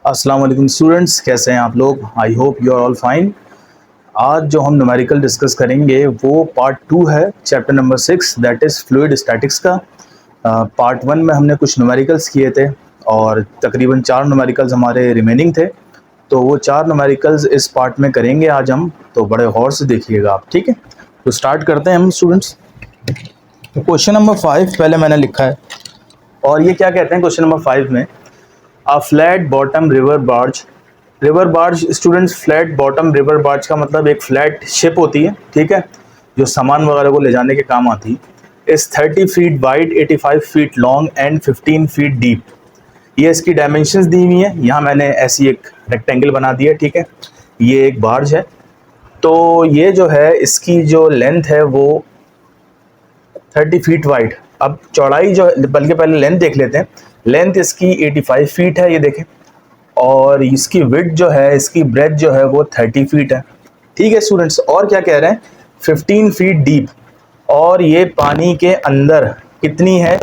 अस्सलाम वालेकुम स्टूडेंट्स, कैसे हैं आप लोग। I hope you are all fine. आज जो हम न्यूमेरिकल डिस्कस करेंगे वो पार्ट 2 है, chapter number 6 that is fluid statics का। पार्ट 1 में हमने कुछ न्यूमेरिकल्स किए थे और तकरीबन 4 न्यूमेरिकल्स हमारे रिमेनिंग थे, तो वो 4 न्यूमेरिकल्स इस पार्ट में करेंगे आज हम। तो बड़े गौर से देखिएगा आप, ठीक है। तो स्टार्ट करते हैं हम स्टूडेंट्स। तो क्वेश्चन नंबर 5 पहले मैंने लिखा है, और ये क्या कहते हैं क्वेश्चन नंबर 5 में, a flat bottom river barge. River barge students, flat bottom river barge का मतलब एक फ्लैट शिप होती है, ठीक है, जो सामान वगैरह को ले जाने के काम आती है। इस 30 feet wide, 85 feet long and 15 feet deep. ये इसकी डायमेंशंस दी हुई हैं, यहाँ मैंने ऐसी एक रेक्टेंगल बना दिया, ठीक है। ये एक बार्ज है, तो ये जो है इसकी जो लेंथ है वो 30 फीट वाइड। अब चौड़ाई जो है, बल्कि पहले लेंथ देख लेते हैं। लेंथ इसकी 85 फीट है, ये देखें, और इसकी विड्थ जो है, इसकी ब्रेथ जो है वो 30 फीट है, ठीक है स्टूडेंट्स। और क्या कह रहे हैं, 15 फीट डीप, और ये पानी के अंदर कितनी है,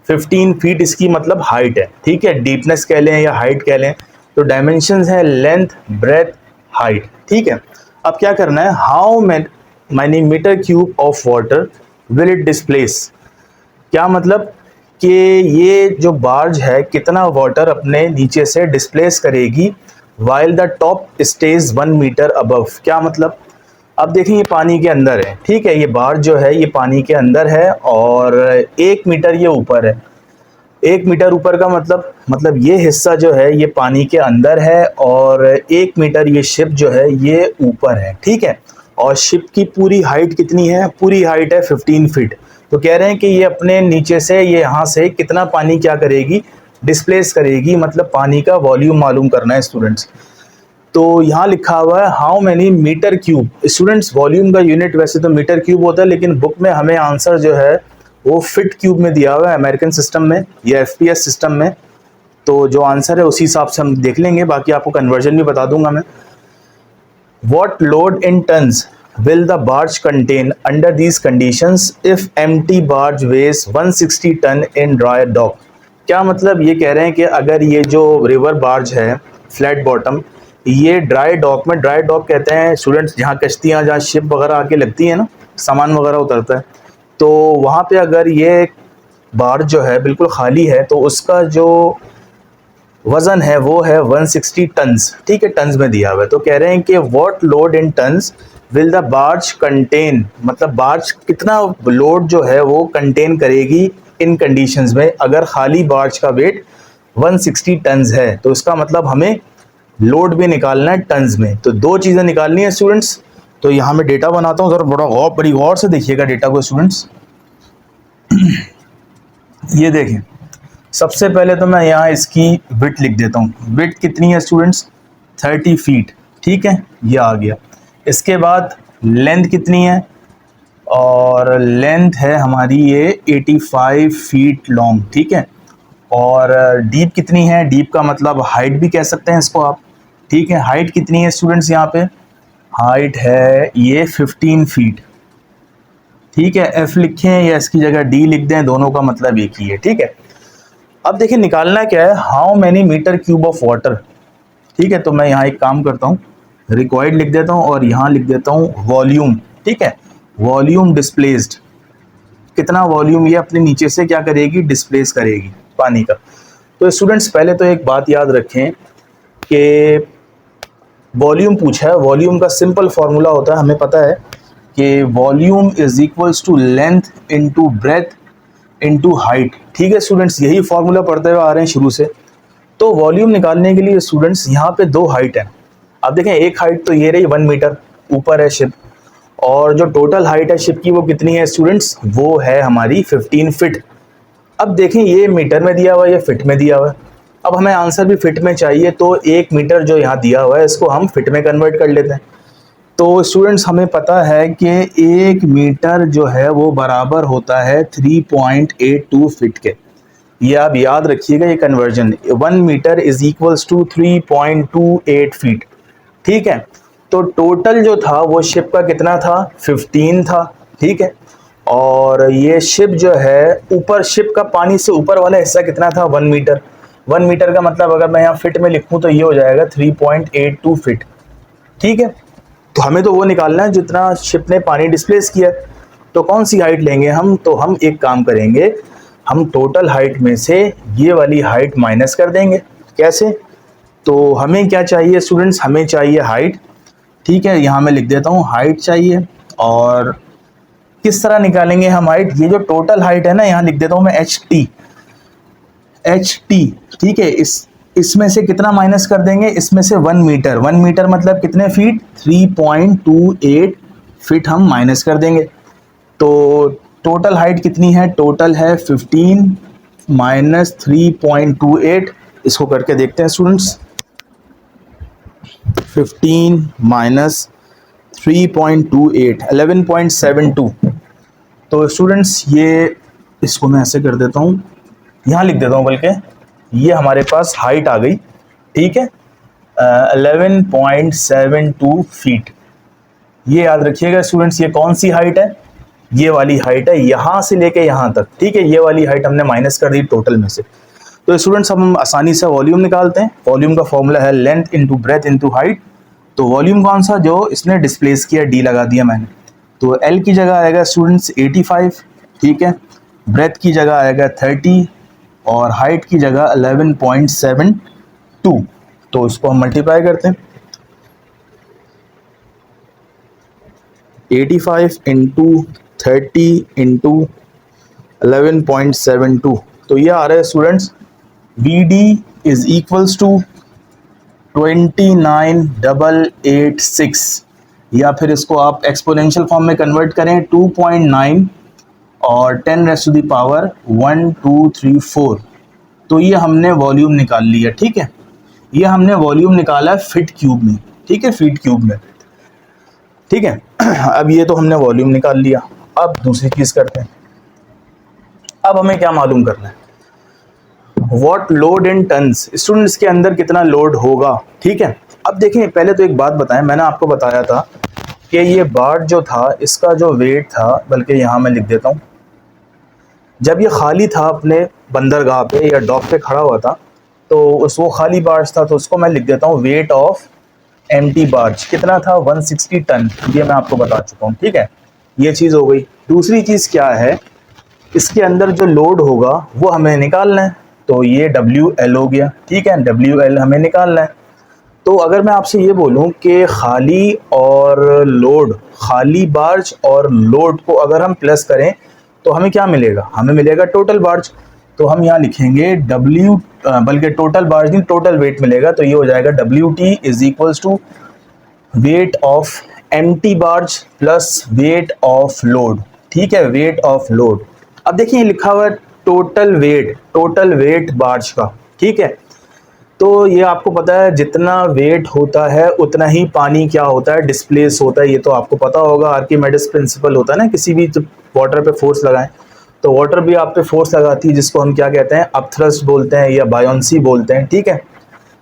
15 फीट इसकी मतलब हाइट है, ठीक है। डीपनेस कह लें या हाइट कह लें, तो डायमेंशंस है लेंथ, ब्रेथ, हाइट, ठीक है। अब क्या करना है, how many meter cube of water will it displace. क्या मतलब कि ये जो बार्ज है कितना वाटर अपने नीचे से डिस्प्लेस करेगी while the top stage 1 meter above. क्या मतलब, अब देखें ये पानी के अंदर है, ठीक है। ये बार्ज जो है ये पानी के अंदर है और 1 मीटर ये ऊपर है। 1 मीटर ऊपर का मतलब ये हिस्सा जो है ये पानी के अंदर है और 1 मीटर ये शिप जो है ये ऊपर है, ठीक है। और शिप की पूरी हाइट कितनी है, पूरी हाइट है 15 फीट। तो कह रहे हैं कि ये अपने नीचे से, ये यहाँ से कितना पानी क्या करेगी, डिस्प्लेस करेगी, मतलब पानी का वॉल्यूम मालूम करना है स्टूडेंट्स। तो यहाँ लिखा हुआ है how many meter cube. Students, volume का यूनिट वैसे तो मीटर क्यूब होता है, लेकिन बुक में हमें आंसर जो है वो फिट क्यूब में दिया हुआ है, अमेरिकन सिस्टम में या एफपीएस सिस्टम में। तो जो आंसर है उसी हिसाब से हम देख लेंगे, बाकी आपको कन्वर्जन भी बता दूंगा मैं। What load in tons will the barge contain under these conditions if empty barge weighs 160 ton in dry dock? क्या मतलब, ये कह रहे हैं कि अगर ये जो रिवर बार्ज है फ्लैट बॉटम, ये ड्राई डॉक में, ड्राई डॉक कहते हैं स्टूडेंट्स जहाँ कश्तियाँ, जहाँ शिप वगैरह आके लगती है ना, सामान वगैरह उतरता है, तो वहाँ पे अगर ये बार्ज जो है बिल्कुल खाली है तो उसका जो वज़न है वो है 160 टन्स, ठीक है, टन्स में दिया हुआ है। तो कह रहे हैं कि what load in tons will the barge contain, मतलब बार्ज कितना लोड जो है वो कंटेन करेगी इन कंडीशंस में, अगर खाली बार्ज का वेट 160 टन्स है। तो इसका मतलब हमें लोड भी निकालना है टन्स में, तो दो चीज़ें निकालनी है स्टूडेंट्स। तो यहाँ मैं डेटा बनाता हूँ, ज़रा बड़ी गौर से देखिएगा डेटा को स्टूडेंट्स। ये देखें, सबसे पहले तो मैं यहाँ इसकी विड्थ लिख देता हूँ। विड्थ कितनी है स्टूडेंट्स, 30 फीट, ठीक है, ये आ गया। इसके बाद लेंथ कितनी है, और लेंथ है हमारी ये 85 फीट लॉन्ग, ठीक है। और डीप कितनी है, डीप का मतलब हाइट भी कह सकते हैं इसको आप, ठीक है। हाइट कितनी है स्टूडेंट्स, यहाँ पे हाइट है ये 15 फीट, ठीक है। एफ लिखें या इसकी जगह डी लिख दें, दोनों का मतलब एक ही है, ठीक है। अब देखिए निकालना क्या है, how many meter cube of water, ठीक है। तो मैं यहाँ एक काम करता हूँ, रिक्वायर्ड लिख देता हूँ और यहाँ लिख देता हूँ वॉल्यूम, ठीक है। वॉल्यूम डिस्प्लेस्ड, कितना वॉल्यूम ये अपने नीचे से क्या करेगी, डिस्प्लेस करेगी पानी का। तो स्टूडेंट्स पहले तो एक बात याद रखें कि वॉल्यूम पूछा है, वॉल्यूम का सिंपल फार्मूला होता है, हमें पता है कि volume is equals to length into breadth into height, ठीक है स्टूडेंट्स। यही फार्मूला पढ़ते हुए आ रहे हैं शुरू से। तो वॉल्यूम निकालने के लिए स्टूडेंट्स यहाँ पे दो हाइट है। अब देखें, एक हाइट तो ये रही 1 मीटर ऊपर है शिप, और जो टोटल हाइट है शिप की वो कितनी है स्टूडेंट्स, वो है हमारी 15 फीट। अब देखें ये मीटर में दिया हुआ है, ये फिट में दिया हुआ है। अब हमें आंसर भी फिट में चाहिए, तो 1 मीटर जो यहाँ दिया हुआ है इसको हम फिट में कन्वर्ट कर लेते हैं। तो स्टूडेंट्स हमें पता है कि 1 मीटर जो है वो बराबर होता है 3.82 फीट के। ये आप याद रखिएगा, ये conversion 1 meter is equals to 3.28 feet, ठीक है। तो टोटल जो था वो शिप का कितना था, 15 था, ठीक है। और ये शिप जो है ऊपर, शिप का पानी से ऊपर वाला हिस्सा कितना था, 1 मीटर। 1 मीटर का मतलब अगर मैं यहाँ फिट में लिखूँ तो ये हो जाएगा 3.82 फिट। ठीक है, तो हमें तो वो निकालना है जितना शिप ने पानी डिस्प्लेस किया। तो कौन सी हाइट लेंगे हम, तो हम एक काम करेंगे, हम टोटल हाइट में से ये वाली हाइट माइनस कर देंगे। कैसे, तो हमें क्या चाहिए स्टूडेंट्स, हमें चाहिए हाइट। ठीक है, यहाँ मैं लिख देता हूँ हाइट चाहिए। और किस तरह निकालेंगे हम हाइट, ये जो टोटल हाइट है ना, यहाँ लिख देता हूँ मैं एच टी। ठीक है, इसमें से कितना माइनस कर देंगे, इसमें से 1 मीटर। 1 मीटर मतलब कितने फीट, 3.28 फीट हम माइनस कर देंगे। तो टोटल हाइट कितनी है, टोटल है 15 माइनस 3.28। इसको करके देखते हैं स्टूडेंट्स, 15 माइनस 3.28 11.72। तो स्टूडेंट्स ये, इसको मैं ऐसे कर देता हूँ, यहाँ लिख देता हूँ बल्कि, ये हमारे पास हाइट आ गई। ठीक है, 11.72 फीट। ये याद रखिएगा स्टूडेंट्स, ये कौन सी हाइट है, ये वाली हाइट है, यहाँ से लेके यहाँ तक। ठीक है, ये वाली हाइट हमने माइनस कर दी टोटल में से। तो स्टूडेंट्स अब हम आसानी से वॉल्यूम निकालते हैं। वॉल्यूम का फॉर्मूला है length into breadth into height. तो वॉल्यूम कौन सा, जो इसने डिस्प्लेस किया, डी लगा दिया मैंने। तो एल की जगह आएगा स्टूडेंट्स 85। ठीक है, ब्रेथ की जगह आएगा 30 और हाइट की जगह 11.72। तो इसको हम मल्टीप्लाई करते हैं, 85 इंटू 30 इंटू 11.72। तो ये आ रहा है students, B D is equals to 29886, या फिर इसको आप एक्सपोनेंशियल फॉर्म में कन्वर्ट करें 2.9 और 10 रेज़ टू द पावर 1 2 3 4। तो ये हमने वॉल्यूम निकाल लिया। ठीक है, ये हमने वॉल्यूम निकाला है फीट क्यूब में। ठीक है, फीट क्यूब में। ठीक है, अब ये तो हमने वॉल्यूम निकाल लिया। अब दूसरी चीज़ करते हैं। अब हमें क्या मालूम करना है, what load in tons. Students के अंदर कितना लोड होगा। ठीक है, अब देखें, पहले तो एक बात बताएं, मैंने आपको बताया था कि ये बार्ड जो था, इसका जो वेट था, बल्कि यहाँ मैं लिख देता हूँ, जब ये खाली था अपने बंदरगाह पे या डॉक पे खड़ा हुआ था, तो वो खाली बार्ज था, तो उसको मैं लिख देता हूँ वेट ऑफ एम्प्टी बार्ज कितना था, 160 टन। ये मैं आपको बता चुका हूँ। ठीक है, ये चीज़ हो गई। दूसरी चीज़ क्या है, इसके अंदर जो लोड होगा वो हमें निकालना है। तो ये WL हो गया। ठीक है, WL हमें निकालना है। तो अगर मैं आपसे ये बोलूं कि खाली और लोड, खाली बार्ज और लोड को अगर हम प्लस करें तो हमें क्या मिलेगा, हमें मिलेगा टोटल बार्ज। तो हम यहाँ लिखेंगे W, बल्कि टोटल बार्ज नहीं, टोटल वेट मिलेगा। तो ये हो जाएगा WT is equals to weight of empty barge plus weight of load. ठीक है, वेट ऑफ लोड। अब देखिए लिखा हुआ है टोटल वेट बार्ज का। ठीक है, तो ये आपको पता है जितना वेट होता है उतना ही पानी क्या होता है, डिस्प्लेस होता है। ये तो आपको पता होगा, आर्किमेडिस प्रिंसिपल होता है ना, किसी भी वाटर पे फोर्स लगाएं तो वाटर भी आप पे फोर्स लगाती है, जिसको हम क्या कहते हैं, अपथ्रस्ट बोलते हैं या बायोंसी बोलते हैं। ठीक है,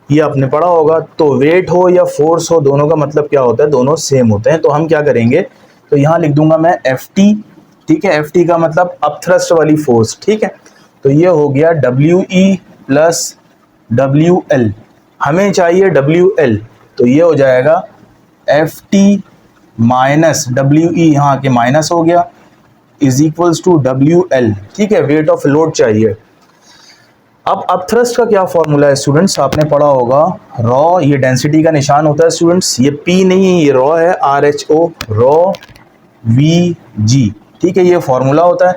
ये आपने पढ़ा होगा। तो वेट हो या फोर्स हो, दोनों का मतलब क्या होता है, दोनों सेम होते हैं। तो हम क्या करेंगे, तो यहाँ लिख दूंगा मैं FT। ठीक है, FT का मतलब अपथ्रस्ट वाली फोर्स। ठीक है, तो ये हो गया WE प्लस WL। हमें चाहिए WL, तो ये हो जाएगा FT माइनस WE, यहाँ के माइनस हो गया, इज इक्वल्स टू WL। ठीक है, वेट ऑफ लोड चाहिए। अब अपथ्रस्ट का क्या फॉर्मूला है स्टूडेंट्स, आपने पढ़ा होगा, रॉ, ये डेंसिटी का निशान होता है स्टूडेंट्स, ये P नहीं है, ये रॉ है, RHO, रॉ VG। ठीक है, ये फॉर्मूला होता है,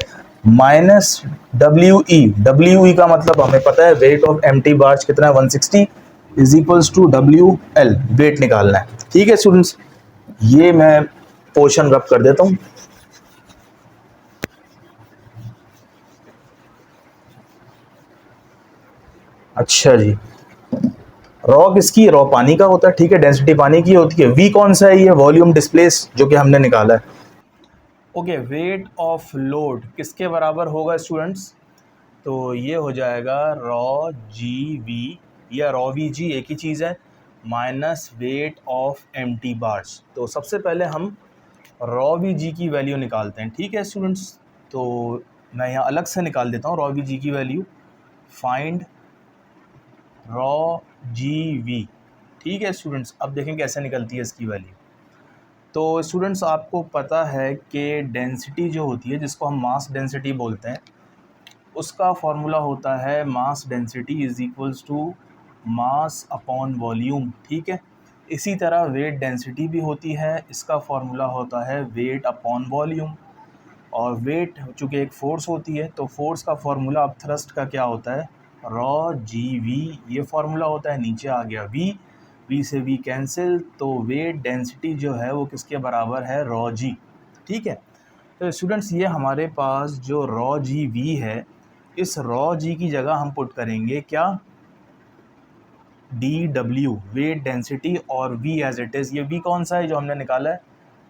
माइनस WE का मतलब हमें पता है, वेट ऑफ एम्प्टी बार्ज कितना है, 160, is equals to WL, weight निकालना है। ठीक है स्टूडेंट्स, ये मैं पोर्शन रब कर देता हूँ। अच्छा जी, रॉ किसकी, रॉ पानी का होता है। ठीक है, डेंसिटी पानी की होती है। V कौन सा है, ये वॉल्यूम डिस्प्लेस जो कि हमने निकाला है। ओके, वेट ऑफ लोड किसके बराबर होगा स्टूडेंट्स, तो ये हो जाएगा रॉ GV या रॉ VG, एक ही चीज़ है, minus weight of empty bars. तो सबसे पहले हम रॉ VG की वैल्यू निकालते हैं। ठीक है स्टूडेंट्स, तो मैं यहाँ अलग से निकाल देता हूँ रॉ VG की value. Find rho G V. ठीक है स्टूडेंट्स, अब देखें कैसे निकलती है इसकी वैल्यू। तो स्टूडेंट्स आपको पता है कि डेंसिटी जो होती है, जिसको हम मास डेंसिटी बोलते हैं, उसका फॉर्मूला होता है mass density is equals to mass upon volume. ठीक है, इसी तरह वेट डेंसिटी भी होती है, इसका फॉर्मूला होता है वेट अपॉन वॉल्यूम। और वेट चूँकि एक फ़ोर्स होती है, तो फोर्स का फॉर्मूला अब थ्रस्ट का क्या होता है, रॉ जी वी, ये फार्मूला होता है। नीचे आ गया वी, वी से वी कैंसिल, तो वेट डेंसिटी जो है वो किसके बराबर है, रॉ जी। ठीक है, तो स्टूडेंट्स ये हमारे पास जो रॉ जी वी है, इस रॉ जी की जगह हम पुट करेंगे क्या, डी डब्ल्यू, वेट डेंसिटी, और वी एज इट इज़। ये वी कौन सा है जो हमने निकाला है,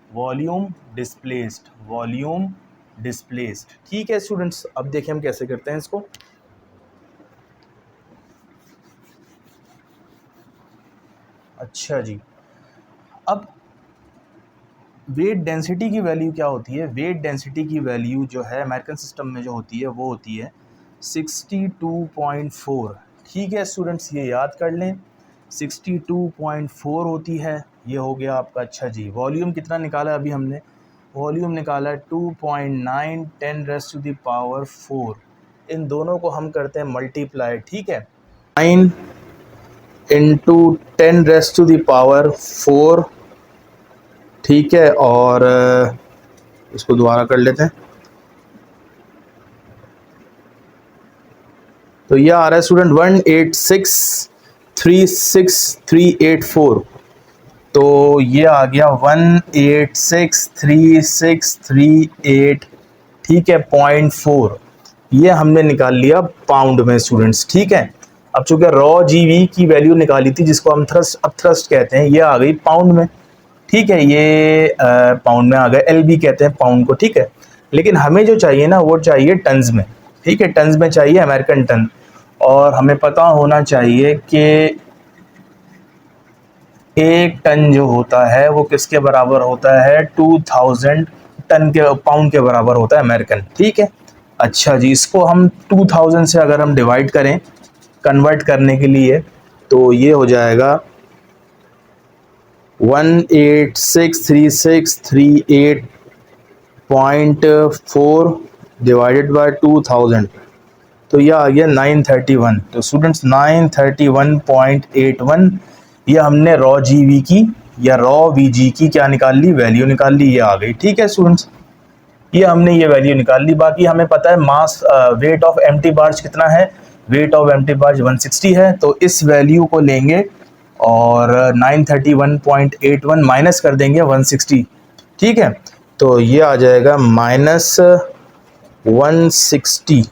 वॉल्यूम डिस्प्लेस्ड, वॉल्यूम डिस्प्लेस्ड। ठीक है स्टूडेंट्स, अब देखिए हम कैसे करते हैं इसको। अच्छा जी, अब वेट डेंसिटी की वैल्यू क्या होती है, वेट डेंसिटी की वैल्यू जो है अमेरिकन सिस्टम में जो होती है वो होती है 62.4। ठीक है स्टूडेंट्स, ये याद कर लें, 62.4 होती है, ये हो गया आपका। अच्छा जी, वॉल्यूम कितना निकाला अभी हमने, वॉल्यूम निकाला 2.9 10⁻⁴। इन दोनों को हम करते हैं मल्टीप्लाई। ठीक है, 9 इंटू 10⁻⁴। ठीक है, और इसको दोबारा कर लेते हैं। तो ये आ रहा है स्टूडेंट 186,36384। तो ये आ गया 186,36338। ठीक है, 0.4, ये हमने निकाल लिया पाउंड में स्टूडेंट्स। ठीक है, अब चूंकि रॉ जी वी की वैल्यू निकाली थी, जिसको हम थ्रस्ट, अब थ्रस्ट कहते हैं, ये आ गई पाउंड में। ठीक है, ये पाउंड में आ गए, एल बी कहते हैं पाउंड को। ठीक है, लेकिन हमें जो चाहिए ना वो चाहिए टन्स में। ठीक है, टन्स में चाहिए, अमेरिकन टन। और हमें पता होना चाहिए कि एक टन जो होता है वो किसके बराबर होता है, 2000 टन के, पाउंड के बराबर होता है अमेरिकन। ठीक है, अच्छा जी, इसको हम 2000 से अगर हम डिवाइड करें कन्वर्ट करने के लिए, तो ये हो जाएगा 186,363.4 डिवाइडेड बाय 2000, तो यह आ गया 931। तो स्टूडेंट्स 931.81, ये हमने रॉ जी वी की या रॉ वी जी की क्या निकाल ली, वैल्यू निकाल ली, ये आ गई। ठीक है स्टूडेंट्स, ये हमने ये वैल्यू निकाल ली। बाकी हमें पता है मास, वेट ऑफ एम्प्टी बार्ज कितना है, वेट ऑफ एम्प्टी बार्ज 160 है। तो इस वैल्यू को लेंगे और 931.81 माइनस कर देंगे 160। ठीक है, तो ये आ जाएगा -160।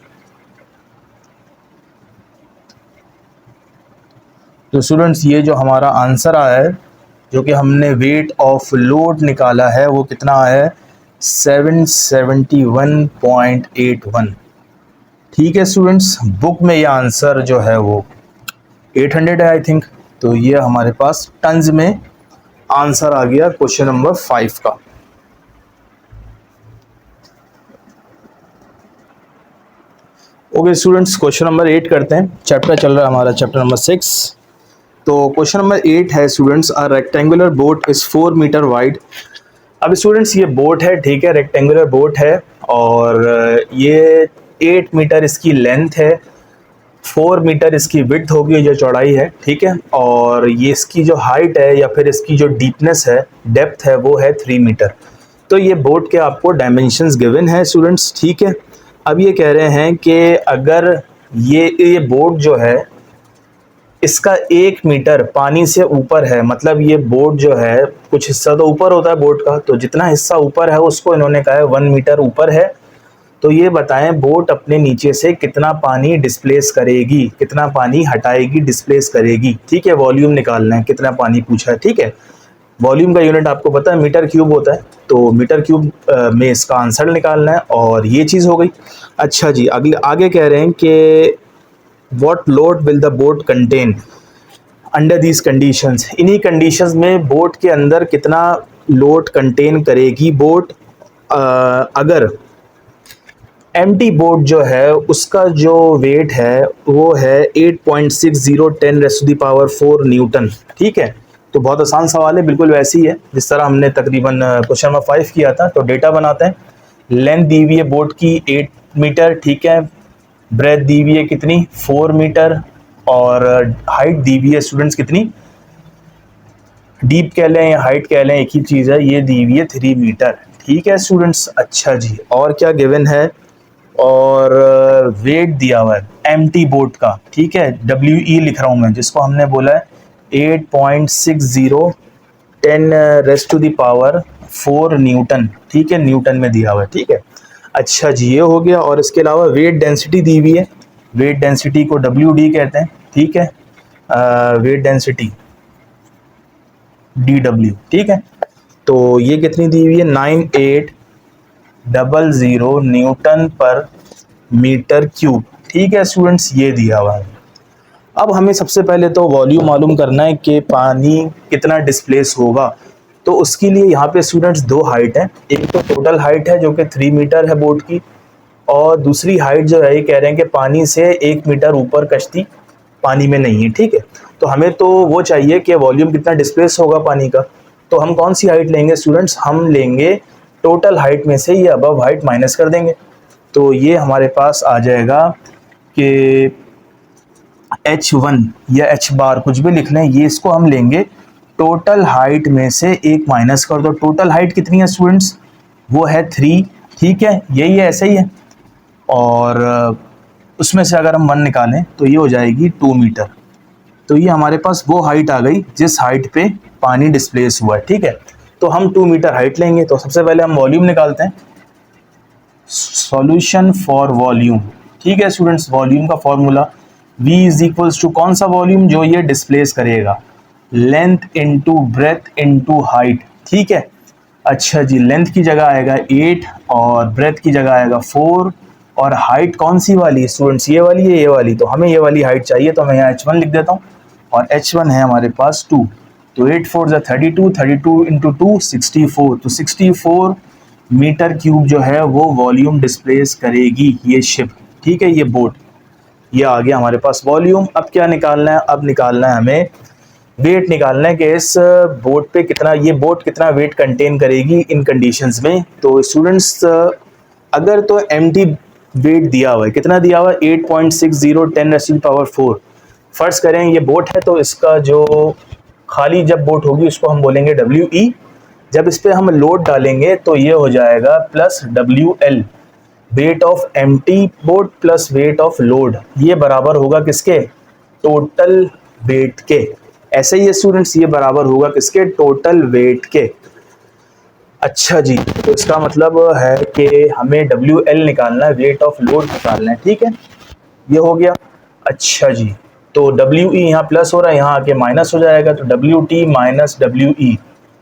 तो स्टूडेंट्स ये जो हमारा आंसर आया है, जो कि हमने वेट ऑफ लोड निकाला है, वो कितना आया है, 771.81। ठीक है स्टूडेंट्स, बुक में ये आंसर जो है वो 800 है आई थिंक। तो ये हमारे पास टन्स में आंसर आ गया क्वेश्चन नंबर 5 का। ओके स्टूडेंट्स, क्वेश्चन नंबर 8 करते हैं। चैप्टर चल रहा है हमारा चैप्टर नंबर 6। तो क्वेश्चन नंबर 8 है students, a rectangular boat is 4 meter wide. अब स्टूडेंट्स ये बोट है, ठीक है, रेक्टेंगुलर बोट है, और ये 8 मीटर इसकी लेंथ है, 4 मीटर इसकी विड्थ होगी जो चौड़ाई है। ठीक है, और ये इसकी जो हाइट है या फिर इसकी जो डीपनेस है, डेप्थ है, वो है 3 मीटर। तो ये बोट के आपको डायमेंशंस गिवन है स्टूडेंट्स। ठीक है, अब ये कह रहे हैं कि अगर ये बोट जो है इसका 1 मीटर पानी से ऊपर है, मतलब ये बोट जो है कुछ हिस्सा तो ऊपर होता है बोट का, तो जितना हिस्सा ऊपर है उसको इन्होंने कहा है 1 मीटर ऊपर है। तो ये बताएं बोट अपने नीचे से कितना पानी डिस्प्लेस करेगी, कितना पानी हटाएगी, डिस्प्लेस करेगी। ठीक है, वॉल्यूम निकालना है, कितना पानी पूछा है। ठीक है, वॉल्यूम का यूनिट आपको पता है मीटर क्यूब होता है, तो मीटर क्यूब में इसका आंसर निकालना है, और ये चीज़ हो गई। अच्छा जी, अगले आगे कह रहे हैं कि what load will the boat contain under these conditions. इन्हीं कंडीशंस में बोट के अंदर कितना लोड कंटेन करेगी बोट, अगर एम्प्टी बोट जो है उसका जो वेट है वो है 8.60 10⁻⁴ न्यूटन। ठीक है, तो बहुत आसान सवाल है, बिल्कुल वैसी ही है जिस तरह हमने तकरीबन क्वेश्चन नंबर 5 किया था। तो डेटा बनाते हैं। लेंथ दी हुई है बोट की 8 मीटर, ठीक है। ब्रेथ दी हुई है कितनी 4 मीटर, और हाइट दी हुई है स्टूडेंट्स कितनी, डीप कह लें या हाइट कह लें एक ही चीज़ है, ये दी हुई है 3 मीटर। ठीक है स्टूडेंट्स। अच्छा जी, और क्या गिवन है, और वेट दिया हुआ है एम्प्टी बोट का, ठीक है। WE लिख रहा हूँ मैं, जिसको हमने बोला है 8.60 10⁻⁴ न्यूटन, ठीक है, न्यूटन में दिया हुआ है। ठीक है, अच्छा जी, ये हो गया। और इसके अलावा वेट डेंसिटी दी हुई है, वेट डेंसिटी को WD कहते हैं, ठीक है। वेट डेंसिटी DW, ठीक है। तो ये कितनी दी हुई है 9800 न्यूटन पर मीटर क्यूब, ठीक है स्टूडेंट्स, ये दिया हुआ है। अब हमें सबसे पहले तो वॉल्यूम मालूम करना है कि पानी कितना डिस्प्लेस होगा। तो उसके लिए यहाँ पे स्टूडेंट्स दो हाइट है, एक तो टोटल हाइट है जो कि 3 मीटर है बोट की, और दूसरी हाइट जो है ये कह रहे हैं कि पानी से 1 मीटर ऊपर कश्ती पानी में नहीं है। ठीक है, तो हमें तो वो चाहिए कि वॉल्यूम कितना डिस्प्लेस होगा पानी का। तो हम कौन सी हाइट लेंगे स्टूडेंट्स, हम लेंगे टोटल हाइट में से ये अबव हाइट माइनस कर देंगे। तो ये हमारे पास आ जाएगा कि H1 या H बार कुछ भी लिख लें, ये इसको हम लेंगे टोटल हाइट में से एक माइनस कर दो। टोटल हाइट कितनी है स्टूडेंट्स, वो है 3, ठीक है, यही है, ऐसे ही है। और उसमें से अगर हम 1 निकालें तो ये हो जाएगी 2 मीटर। तो ये हमारे पास वो हाइट आ गई जिस हाइट पे पानी डिस्प्लेस हुआ है। ठीक है, तो हम 2 मीटर हाइट लेंगे। तो सबसे पहले हम वॉल्यूम निकालते हैं, सॉल्यूशन फॉर वॉल्यूम। ठीक है स्टूडेंट्स, वॉल्यूम का formula V is equals to कौन सा वॉल्यूम, जो ये डिस्प्लेस करेगा, length into breadth into height. ठीक है, अच्छा जी, लेंथ की जगह आएगा 8 और ब्रेथ की जगह आएगा 4, और हाइट कौन सी वाली स्टूडेंट्स, ये वाली है, ये वाली। तो हमें ये वाली हाइट चाहिए, तो मैं यहाँ H1 लिख देता हूँ, और H1 है हमारे पास 2। तो 8 4 32, 32 इंटू 2 64, तो 64 मीटर क्यूब जो है वो वॉल्यूम डिस्प्लेस करेगी ये शिप। ठीक है, ये बोट, ये आ गया हमारे पास वॉल्यूम। अब क्या निकालना है, अब निकालना है हमें वेट निकालना है कि इस बोट पे कितना, ये बोट कितना वेट कंटेन करेगी इन कंडीशंस में। तो स्टूडेंट्स अगर तो एम्प्टी वेट दिया हुआ है, कितना दिया हुआ है 8.60 10⁻⁴। फर्ज करें ये बोट है, तो इसका जो खाली जब बोट होगी उसको हम बोलेंगे WE। जब इस पर हम लोड डालेंगे तो ये हो जाएगा plus WL, weight of empty boat plus weight of load, ये बराबर होगा किसके, टोटल वेट के। ऐसे ही स्टूडेंट्स ये बराबर होगा किसके, टोटल वेट के। अच्छा जी, तो इसका मतलब है कि हमें WL निकालना है, वेट ऑफ लोड निकालना है। ठीक है, ये हो गया। अच्छा जी, तो WE यहाँ प्लस हो रहा है, यहाँ आके माइनस हो जाएगा, तो WT minus WE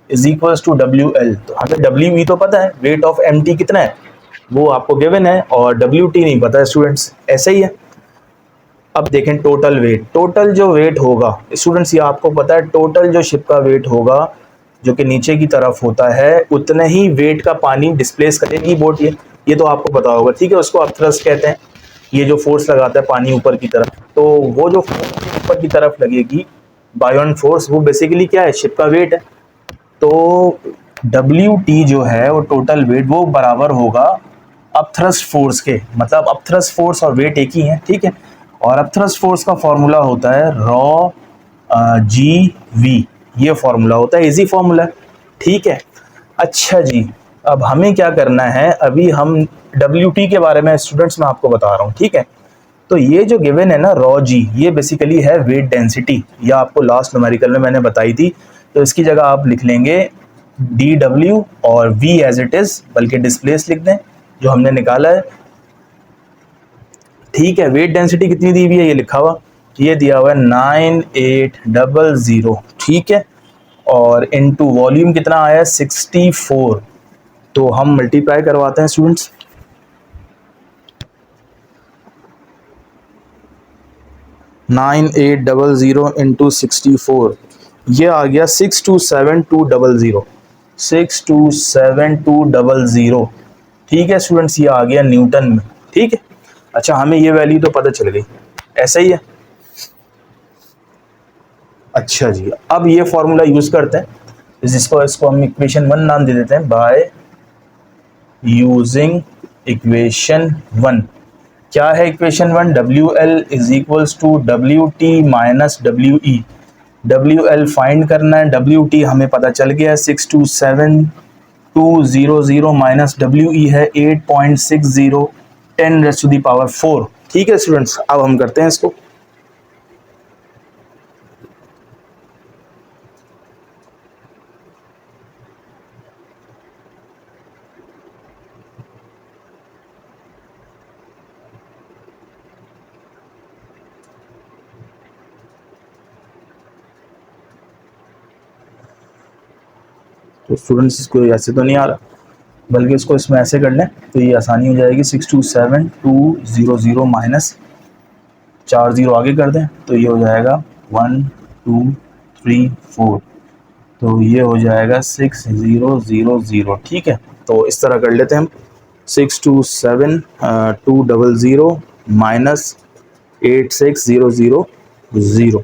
is equals to WL। तो हमें WE तो पता है, वेट ऑफ एम्प्टी कितना है वो आपको गिवन है, और WT नहीं पता है स्टूडेंट्स, ऐसे ही है। अब देखें टोटल वेट, टोटल जो वेट होगा स्टूडेंट्स, ये आपको पता है, टोटल जो शिप का वेट होगा जो कि नीचे की तरफ होता है, उतने ही वेट का पानी डिस्प्लेस करेगी बोट, ये तो आपको पता होगा। ठीक है, उसको आप थ्रस्ट कहते हैं, ये जो फोर्स लगाता है पानी ऊपर की तरफ, तो वो जो फोर्स ऊपर की तरफ लगेगी बायोन फोर्स, वो बेसिकली क्या है, शिप का वेट है। तो WT जो है वो टोटल वेट वो बराबर होगा अपथ्रस्ट फोर्स के, मतलब अपथ्रस्ट फोर्स और वेट एक ही है। ठीक है, और अपथ्रस्ट फोर्स का फॉर्मूला होता है रॉ GV, ये फॉर्मूला होता है, इजी फॉर्मूला। ठीक है, अच्छा जी, अब हमें क्या करना है, अभी हम WT के बारे में स्टूडेंट्स मैं आपको बता रहा हूँ। ठीक है, तो ये जो गिवन है ना रॉ G, ये बेसिकली है वेट डेंसिटी, या आपको लास्ट न्यूमेरिकल में मैंने बताई थी। तो इसकी जगह आप लिख लेंगे DW और V एज इट इज, बल्कि डिस्प्लेस लिख दें जो हमने निकाला है। ठीक है, वेट डेंसिटी कितनी दी हुई है, ये लिखा हुआ, ये दिया हुआ है 9800। ठीक है, और इनटू वॉल्यूम कितना आया 64। तो हम मल्टीप्लाई करवाते हैं स्टूडेंट्स, नाइन 800 इंटू 64, ये आ गया 627200, 627200। ठीक है स्टूडेंट्स, ये आ गया न्यूटन में। ठीक है। अच्छा, हमें ये वैल्यू तो पता चल गई, ऐसा ही है। अच्छा जी, अब ये फॉर्मूला यूज करते हैं, इसको हम इक्वेशन 1 नाम दे देते हैं, बाय यूजिंग इक्वेशन 1। क्या है equation 1? W L is equals to W T minus W E. W L find करना है, डब्ल्यू टी हमें पता चल गया 627,200 माइनस डब्ल्यू ई है 8.60 10 रेज़ टू दी पावर 4। ठीक है स्टूडेंट्स, अब हम करते हैं इसको। तो स्टूडेंट्स इसको ऐसे तो नहीं आ रहा, बल्कि इसको इसमें ऐसे कर लें तो ये आसानी हो जाएगी। 627,200 माइनस 4 जीरो आगे कर दें तो ये हो जाएगा 1 2 3 4, तो ये हो जाएगा 6000। ठीक है, तो इस तरह कर लेते हैं हम। 627,200 माइनस 86,000,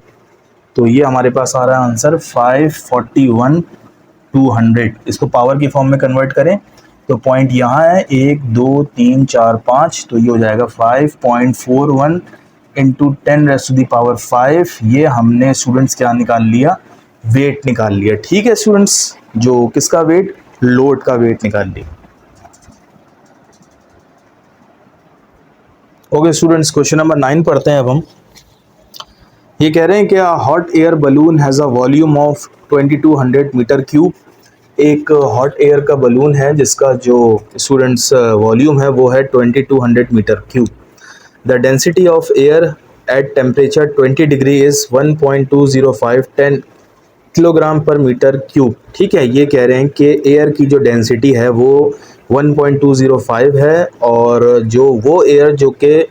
तो ये हमारे पास आ रहा है आंसर 541,200। इसको पावर की फॉर्म में कन्वर्ट करें तो पॉइंट यहाँ है 1 2 3 4 5, तो ये हो जाएगा 5.41 into 10 raise to the power 5। ये हमने स्टूडेंट्स क्या निकाल लिया? वेट निकाल लिया। ठीक है स्टूडेंट्स, जो किसका वेट? लोड का वेट निकाल लिया। ओके स्टूडेंट्स, क्वेश्चन नंबर 9 पढ़ते हैं अब हम। ये कह रहे हैं कि hot air balloon has a volume of 2200 meter cube. एक हॉट एयर का बलून है जिसका जो स्टूडेंट्स वॉल्यूम है वो है 2200 meter cube. The density of air at temperature 20 degree is 1.205 kilogram per meter cube. ठीक है, ये कह रहे हैं कि एयर की जो डेंसिटी है वो 1.205 है, और जो वो एयर जो कि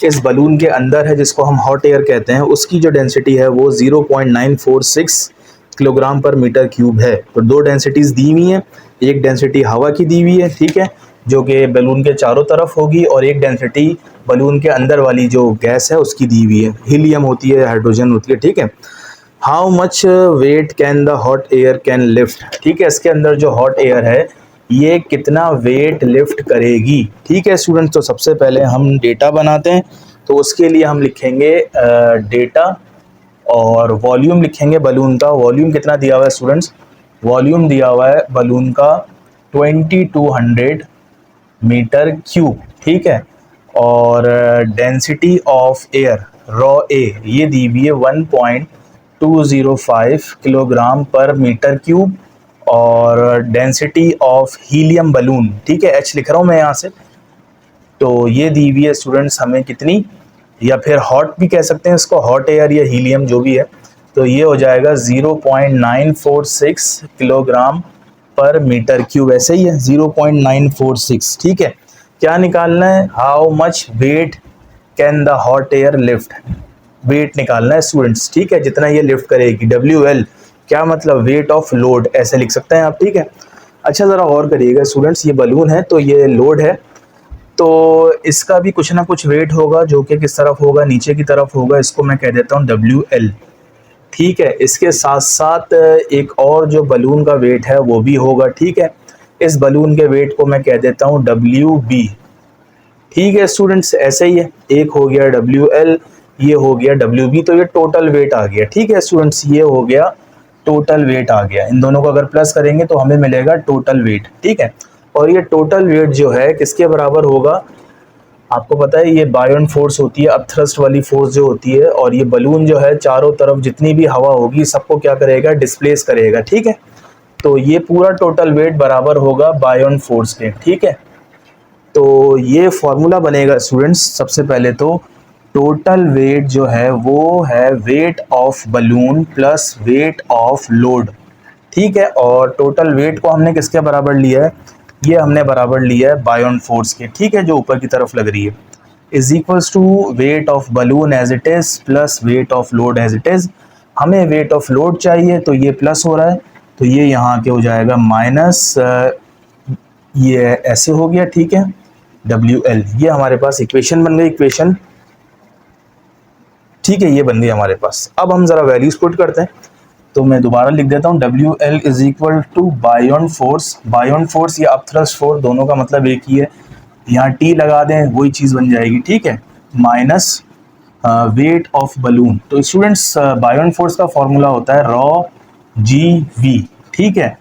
इस बलून के अंदर है जिसको हम हॉट एयर कहते हैं, उसकी जो डेंसिटी है वो 0.946 किलोग्राम पर मीटर क्यूब है। तो दो डेंसिटीज़ दी हुई हैं, एक डेंसिटी हवा की दी हुई है, ठीक है, जो कि बलून के चारों तरफ होगी, और एक डेंसिटी बलून के अंदर वाली जो गैस है उसकी दी हुई है, हीलियम होती है, हाइड्रोजन होती है। ठीक है, how much weight can the hot air can lift. ठीक है, इसके अंदर जो हॉट एयर है ये कितना वेट लिफ्ट करेगी। ठीक है स्टूडेंट, तो सबसे पहले हम डेटा बनाते हैं, तो उसके लिए हम लिखेंगे डेटा और वॉल्यूम लिखेंगे बलून का। वॉल्यूम कितना दिया हुआ है स्टूडेंट्स? वॉल्यूम दिया हुआ है बलून का 2200 मीटर क्यूब। ठीक है, और डेंसिटी ऑफ एयर रॉ ए ये दी हुई है 1.205 किलोग्राम पर मीटर क्यूब, और डेंसिटी ऑफ हीलियम बलून, ठीक है, एच लिख रहा हूँ मैं यहाँ से, तो ये दी हुई है स्टूडेंट्स हमें कितनी, या फिर हॉट भी कह सकते हैं इसको, हॉट एयर या हीलियम जो भी है, तो ये हो जाएगा 0.946 किलोग्राम पर मीटर क्यूब। ऐसे ही है 0.946। ठीक है, क्या निकालना है? How much weight can the hot air lift, weight निकालना है स्टूडेंट्स। ठीक है, जितना ये लिफ्ट करेगी। WL क्या मतलब? वेट ऑफ लोड, ऐसे लिख सकते हैं आप। ठीक है, अच्छा ज़रा और करिएगा स्टूडेंट्स, ये बलून है तो ये लोड है, तो इसका भी कुछ ना कुछ वेट होगा जो कि किस तरफ होगा? नीचे की तरफ होगा। इसको मैं कह देता हूँ WL। ठीक है, इसके साथ साथ एक और जो बलून का वेट है वो भी होगा। ठीक है, इस बलून के वेट को मैं कह देता हूँ WB। ठीक है स्टूडेंट्स, ऐसे ही है, एक हो गया WL, ये हो गया WB, तो ये टोटल वेट आ गया। ठीक है स्टूडेंट्स, ये हो गया टोटल वेट आ गया। इन दोनों को अगर प्लस करेंगे तो हमें मिलेगा टोटल वेट। ठीक है, और ये टोटल वेट जो है किसके बराबर होगा? आपको पता है ये बायोन फोर्स होती है, अपथ्रस्ट वाली फोर्स जो होती है, और ये बलून जो है चारों तरफ जितनी भी हवा होगी सबको क्या करेगा? डिस्प्लेस करेगा। ठीक है, तो ये पूरा टोटल वेट बराबर होगा बायोन फोर्स के। ठीक है, तो ये फॉर्मूला बनेगा स्टूडेंट्स। सबसे पहले तो टोटल वेट जो है वो है wait of balloon plus weight of load. ठीक है, और टोटल वेट को हमने किसके बराबर लिया है? ये हमने बराबर लिया है बायोन फोर्स के। ठीक है, जो ऊपर की तरफ लग रही है, is equals to weight of balloon as it is plus weight of load as it is. हमें वेट ऑफ लोड चाहिए तो ये प्लस हो रहा है, तो ये यहाँ के हो जाएगा माइनस, ये ऐसे हो गया। ठीक है, WL, ये हमारे पास इक्वेशन बन गई, इक्वेशन, ठीक है, ये बन गई हमारे पास। अब हम जरा वैल्यूज पुट करते हैं, तो मैं दोबारा लिख देता हूँ, WL is equal to buoyant force या अपथ्रस्ट फोर्स, दोनों का मतलब एक ही है, यहाँ T लगा दें वही चीज़ बन जाएगी, ठीक है, माइनस वेट ऑफ बलून। तो स्टूडेंट्स बायोन फोर्स का फॉर्मूला होता है रॉ GV, ठीक है।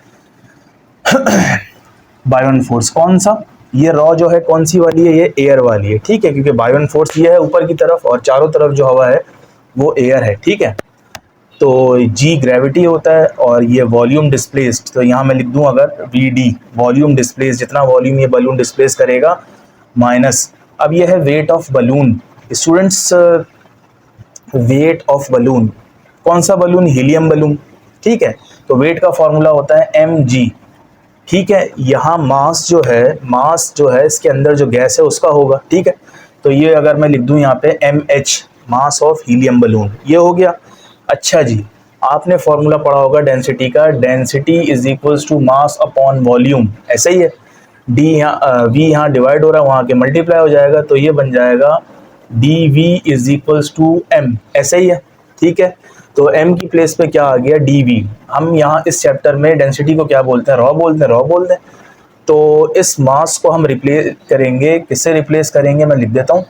बायोन फोर्स कौन सा, ये रॉ जो है कौन सी वाली है, ये एयर वाली है, ठीक है, क्योंकि बायोन फोर्स ये है ऊपर की तरफ और चारों तरफ जो हवा है वो एयर है, ठीक है। तो G ग्रेविटी होता है और ये वॉल्यूम डिस्प्लेस्ड, तो यहाँ मैं लिख दूँ अगर VD वॉल्यूम डिस्प्लेस, जितना वॉल्यूम ये बलून डिस्प्लेस करेगा, माइनस, अब ये है wait of balloon. Students wait of balloon, कौन सा बलून, हीलियम बलून, ठीक है, तो वेट का फॉर्मूला होता है mg, ठीक है। यहाँ मास जो है इसके अंदर जो गैस है उसका होगा, ठीक है, तो ये अगर मैं लिख दूँ यहाँ पे mh, mass of helium balloon, ये हो गया। अच्छा जी, आपने फॉर्मूला पढ़ा होगा डेंसिटी का, density is equals to mass upon volume, ऐसा ही है, डी यहाँ वी यहाँ डिवाइड हो रहा है, वहाँ के मल्टीप्लाई हो जाएगा, तो ये बन जाएगा dv is equals to m, ऐसा ही है, ठीक है। तो m की प्लेस पे क्या आ गया, dv। हम यहाँ इस चैप्टर में डेंसिटी को क्या बोलते हैं, रॉ बोलते हैं। तो इस मास को हम रिप्लेस करेंगे, किससे रिप्लेस करेंगे, मैं लिख देता हूँ,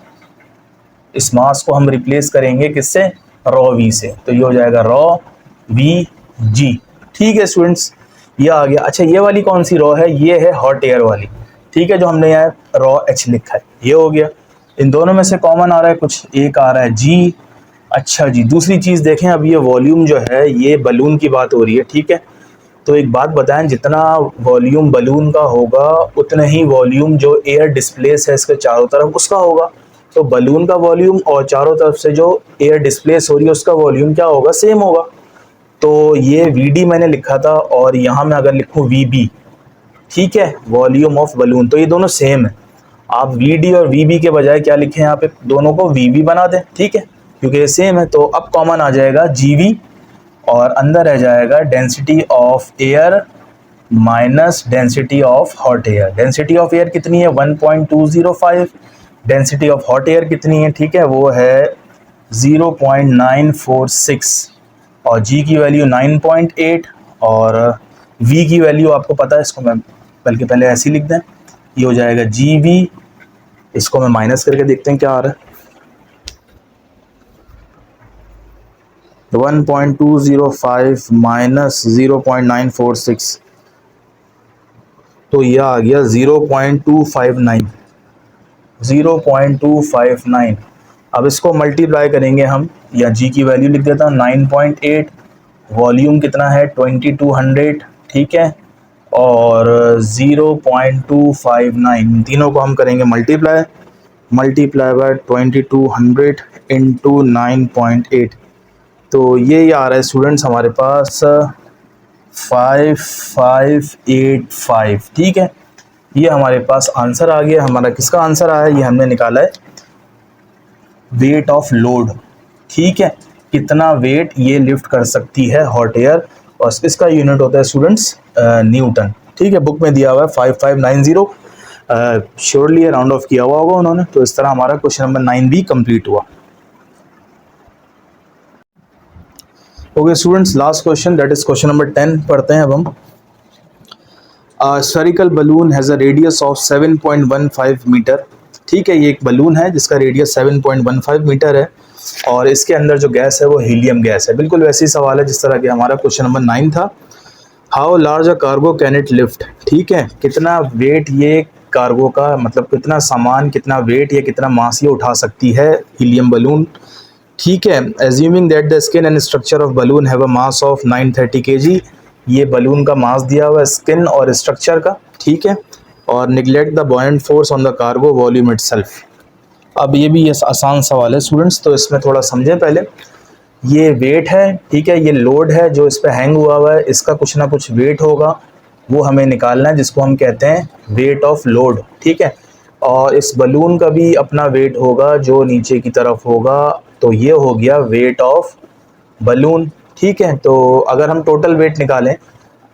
इस मास को हम रिप्लेस करेंगे किससे, रॉ v से, तो ये हो जाएगा रॉ Vg, ठीक है स्टूडेंट्स, ये आ गया। अच्छा, ये वाली कौन सी रॉ है, ये है हॉट एयर वाली, ठीक है, जो हमने यहाँ रॉ H लिखा है, ये हो गया। इन दोनों में से कॉमन आ रहा है कुछ, एक आ रहा है G। अच्छा जी, दूसरी चीज़ देखें, अब ये वॉल्यूम जो है, ये बलून की बात हो रही है, ठीक है, तो एक बात बताएं, जितना वॉल्यूम बलून का होगा उतना ही वॉल्यूम जो एयर डिस्प्लेस है इसके चारों तरफ उसका होगा, तो बलून का वॉल्यूम और चारों तरफ से जो एयर डिस्प्लेस हो रही है उसका वॉल्यूम क्या होगा, सेम होगा। तो ये VD मैंने लिखा था और यहाँ मैं अगर लिखूँ VB, ठीक है, वॉल्यूम ऑफ बलून, तो ये दोनों सेम है। आप VD और VB के बजाय क्या लिखें यहाँ पे, दोनों को VB बना दें, ठीक है, क्योंकि ये सेम है। तो अब कॉमन आ जाएगा GV और अंदर रह जाएगा density of air minus density of hot air. Density of air कितनी है, 1.205, डेंसिटी ऑफ हॉट एयर कितनी है, ठीक है, वो है 0.946 और G की वैल्यू 9.8 और V की वैल्यू आपको पता है, इसको मैं बल्कि पहले ऐसे ही लिख दें, ये हो जाएगा GV, इसको मैं माइनस करके देखते हैं क्या आ रहा है, 1.205 माइनस 0.946, तो यह आ गया 0.259। अब इसको मल्टीप्लाई करेंगे हम, या G की वैल्यू लिख देता हूँ 9.8, वॉल्यूम कितना है 2200, ठीक है, और 0.259, तीनों को हम करेंगे मल्टीप्लाई बाय 2200 इंटू 9.8, तो ये आ रहा है स्टूडेंट्स हमारे पास 5585, ठीक है, ये हमारे पास आंसर आ गया। हमारा किसका आंसर आया, ये हमने निकाला है वेट ऑफ लोड, ठीक है, कितना वेट ये लिफ्ट कर सकती है हॉट एयर, और इसका यूनिट होता है स्टूडेंट्स न्यूटन, ठीक है, बुक में दिया हुआ है 5590, श्योरली राउंड ऑफ किया हुआ होगा उन्होंने। तो इस तरह हमारा क्वेश्चन नंबर 9 भी कंप्लीट हुआ। Okay students, last question, that is question number 10 पढ़ते हैं अब हम। Spherical balloon has a radius of 7.15 meter, ठीक है, ये एक बलून है जिसका रेडियस 7.15 मीटर है और इसके अंदर जो गैस है वो हीलियम गैस है। बिल्कुल वैसे ही सवाल है जिस तरह कि हमारा क्वेश्चन नंबर 9 था। How large a cargo can it lift, ठीक है, कितना वेट ये कार्गो का, मतलब कितना सामान, कितना वेट या कितना मास ये उठा सकती है हीलियम बलून, ठीक है। Assuming that the skin and structure of balloon have a mass of 930 kg, ये बलून का मास दिया हुआ है स्किन और स्ट्रक्चर का, ठीक है, और neglect the buoyant force on the cargo volume itself. अब ये भी आसान सवाल है स्टूडेंट्स, तो इसमें थोड़ा समझें पहले। ये वेट है, ठीक है, ये लोड है जो इस पर हैंग हुआ है, इसका कुछ ना कुछ वेट होगा, वो हमें निकालना है, जिसको हम कहते हैं वेट ऑफ लोड, ठीक है, और इस बलून का भी अपना वेट होगा जो नीचे की तरफ होगा, तो ये हो गया वेट ऑफ बलून, ठीक है। तो अगर हम टोटल वेट निकालें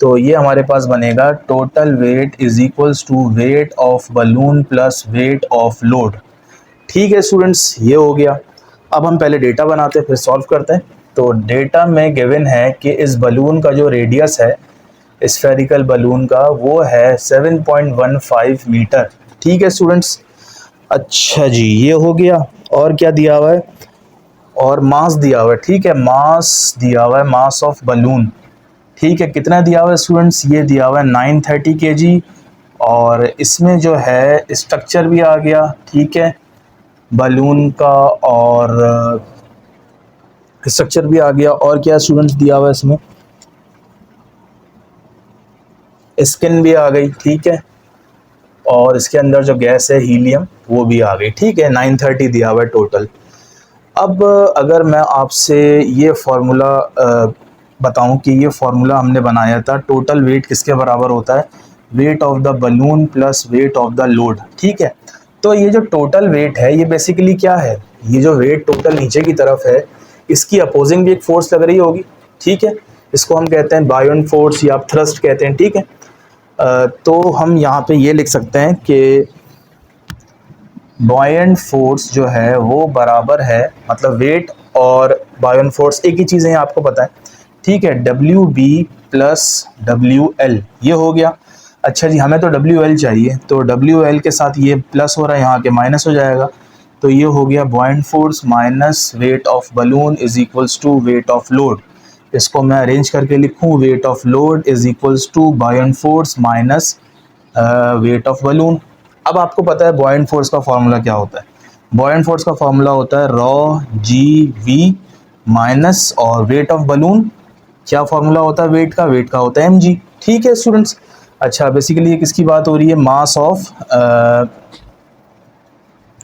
तो ये हमारे पास बनेगा total weight is equals to weight of balloon plus weight of load. ठीक है स्टूडेंट्स, ये हो गया। अब हम पहले डेटा बनाते हैं फिर सॉल्व करते हैं। तो डेटा में गिवन है कि इस बलून का जो रेडियस है स्फेरिकल बलून का वो है 7.15 मीटर। ठीक है स्टूडेंट्स, अच्छा जी ये हो गया। और क्या दिया हुआ है, और मास दिया हुआ है। ठीक है, मास दिया हुआ है, मास ऑफ बलून। ठीक है, कितना दिया हुआ है स्टूडेंट्स, ये दिया हुआ है 930 kg। और इसमें जो है स्ट्रक्चर भी आ गया, ठीक है, बलून का, और स्ट्रक्चर भी आ गया। और क्या स्टूडेंट्स दिया हुआ है इसमें, स्किन भी आ गई। ठीक है, और इसके अंदर जो गैस है हीलियम वो भी आ गई। ठीक है, 930 दिया हुआ है टोटल। अब अगर मैं आपसे ये फार्मूला बताऊं कि ये फार्मूला हमने बनाया था, टोटल वेट किसके बराबर होता है, weight of the balloon plus weight of the load. ठीक है, तो ये जो टोटल वेट है ये बेसिकली क्या है, ये जो वेट टोटल नीचे की तरफ है इसकी अपोजिंग भी एक फोर्स लग रही होगी। ठीक है, इसको हम कहते हैं बायोन फोर्स या थ्रस्ट कहते हैं। ठीक है, तो हम यहाँ पे ये लिख सकते हैं कि बॉयंट फोर्स जो है वो बराबर है, मतलब वेट और बॉयंट फोर्स एक ही चीज़ है, आपको पता है। ठीक है, W B plus W L, ये हो गया। अच्छा जी, हमें तो डब्ल्यू एल चाहिए, तो डब्ल्यू एल के साथ ये प्लस हो रहा है, यहाँ के माइनस हो जाएगा। तो ये हो गया buoyant force minus weight of balloon is equals to weight of load. इसको मैं अरेंज करके लिखूँ, weight of load is equals to buoyant force minus weight of balloon. अब आपको पता है बॉयंट फोर्स का फॉर्मूला क्या होता है, बॉयंट फोर्स का फॉर्मूला होता है रॉ जी वी माइनस और वेट ऑफ बलून। क्या फॉर्मूला होता है वेट का, वेट का होता है एम जी। ठीक है स्टूडेंट्स, अच्छा बेसिकली ये किसकी बात हो रही है, मास ऑफ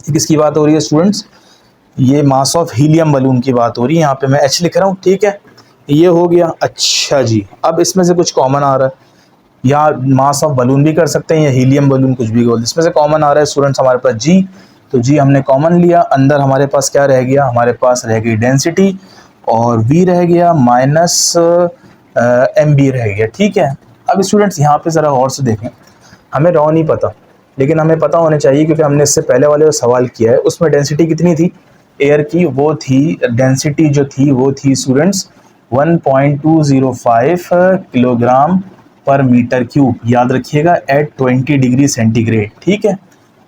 किसकी बात हो रही है स्टूडेंट्स, ये मास ऑफ हीलियम बलून की बात हो रही है। यहाँ पे मैं एच लिख रहा हूँ। ठीक है, ये हो गया। अच्छा जी, अब इसमें से कुछ कॉमन आ रहा है, या मास ऑफ बलून भी कर सकते हैं या हीलियम बलून, कुछ भी बोल, इसमें से कॉमन आ रहा है स्टूडेंट्स हमारे पास जी। तो जी हमने कॉमन लिया, अंदर हमारे पास क्या रह गया, हमारे पास रह गई डेंसिटी, और वी रह गया माइनस एम बी रह गया। ठीक है, अब स्टूडेंट्स यहाँ पे ज़रा गौर से देखें, हमें रॉ नहीं पता, लेकिन हमें पता होना चाहिए क्योंकि हमने इससे पहले वाले जो सवाल किया है उसमें डेंसिटी कितनी थी एयर की, वो थी डेंसिटी जो थी वो थी students 1.205 kilogram per meter cube. याद रखिएगा एट 20 डिग्री सेंटीग्रेड। ठीक है,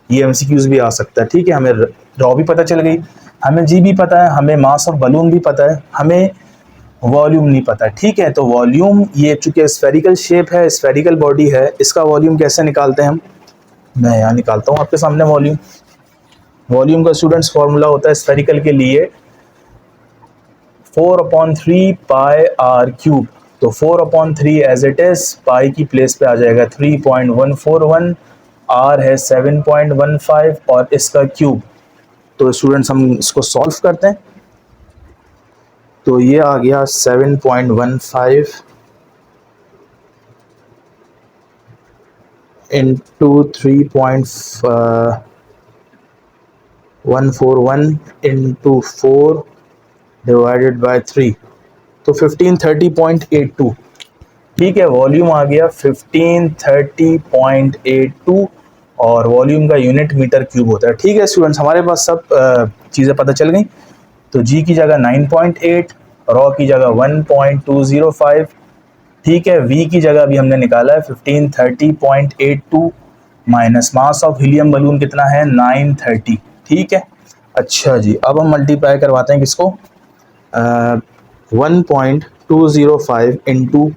ये एमसीक्यूज भी आ सकता है। ठीक है, हमें रॉ भी पता चल गई, हमें जी भी पता है, हमें मास ऑफ बलून भी पता है, हमें वॉल्यूम नहीं पता है। ठीक है, तो वॉल्यूम, ये चूंकि स्फेरिकल शेप है, स्फेरिकल बॉडी है, इसका वॉल्यूम कैसे निकालते हैं हम, मैं यहाँ निकालता हूँ आपके सामने वॉल्यूम। वॉल्यूम का स्टूडेंट्स फॉर्मूला होता है स्फेरिकल के लिए 4/3 पाई आर क्यूब। तो 4/3 एज इट इज, पाई की प्लेस पे आ जाएगा 3.141, आर है 7.15 और इसका क्यूब। तो स्टूडेंट्स हम इसको सॉल्व करते हैं, तो ये आ गया 7.15 इंटू 3.141 इंटू 4 डिवाइडेड बाय 3, तो 1530.82। ठीक है, वॉल्यूम आ गया 1530.82 और वॉल्यूम का यूनिट मीटर क्यूब होता है। ठीक है स्टूडेंट्स, हमारे पास सब चीज़ें पता चल गई। तो जी की जगह 9.8, रॉ की जगह 1.205, ठीक है, वी की जगह भी हमने निकाला है 1530.82 minus mass of helium balloon कितना है 930। ठीक है, अच्छा जी, अब हम मल्टीप्लाई करवाते हैं किसको, 1.205 इंटू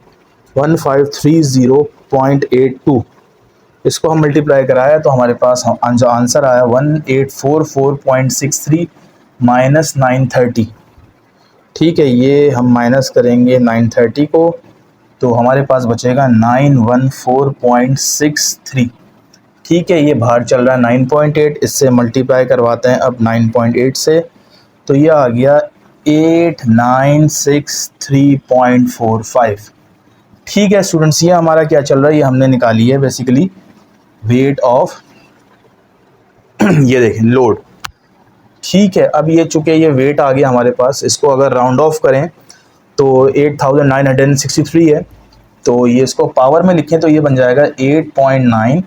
1530.82, इसको हम मल्टीप्लाई कराया तो हमारे पास जो आंसर आया 1844.63 माइनस 930। ठीक है, ये हम माइनस करेंगे 930 को, तो हमारे पास बचेगा 914.63। ठीक है, ये बाहर चल रहा है 9.8, इससे मल्टीप्लाई करवाते हैं अब 9.8 से, तो ये आ गया 8963.45। ठीक है स्टूडेंट्स, ये हमारा क्या चल रहा है, ये हमने निकाली है बेसिकली वेट ऑफ ये देखें लोड। ठीक है, अब ये चूँकि ये वेट आ गया हमारे पास, इसको अगर राउंड ऑफ करें तो 8963 है। तो ये इसको पावर में लिखें तो ये बन जाएगा 8.9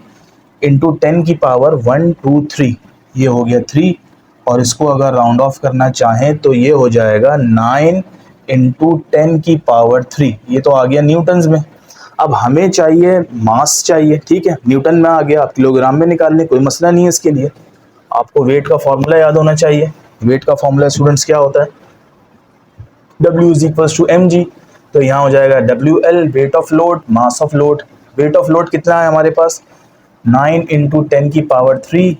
इंटू 10 की पावर 123, ये हो गया 3। और इसको अगर राउंड ऑफ करना चाहें तो ये हो जाएगा 9 इंटू 10 की पावर 3, ये तो आ गया न्यूटन्स में। अब हमें चाहिए मास चाहिए, ठीक है, न्यूटन में आ गया, आप किलोग्राम में निकाल लें, कोई मसला नहीं है इसके लिए। आपको वेट का फॉर्मूला याद होना चाहिए। वेट का फॉर्मूला स्टूडेंट्स क्या होता है? W is equals to mg। तो यहाँ हो जाएगा WL weight of load, mass of load. Weight of load कितना है हमारे पास? 9 इंटू 10 की पावर 3,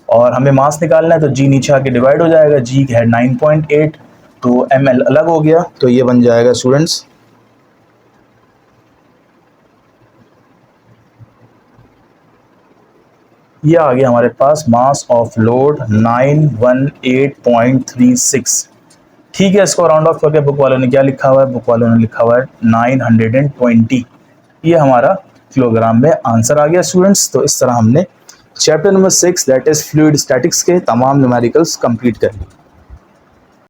और हमें मास निकालना है तो g नीचे आके डिवाइड हो जाएगा, g है 9.8, तो ml अलग हो गया, तो ये बन जाएगा स्टूडेंट्स ये आ गया हमारे पास मास ऑफ लोड 918.36। ठीक है, इसको राउंड ऑफ करके बुक वालों ने क्या लिखा हुआ है? बुक वालों ने लिखा हुआ है 920। ये हमारा किलोग्राम में आंसर आ गया स्टूडेंट्स। तो इस तरह हमने chapter number 6 that is fluid statics के तमाम न्यूमेरिकल्स कंप्लीट कर लिए।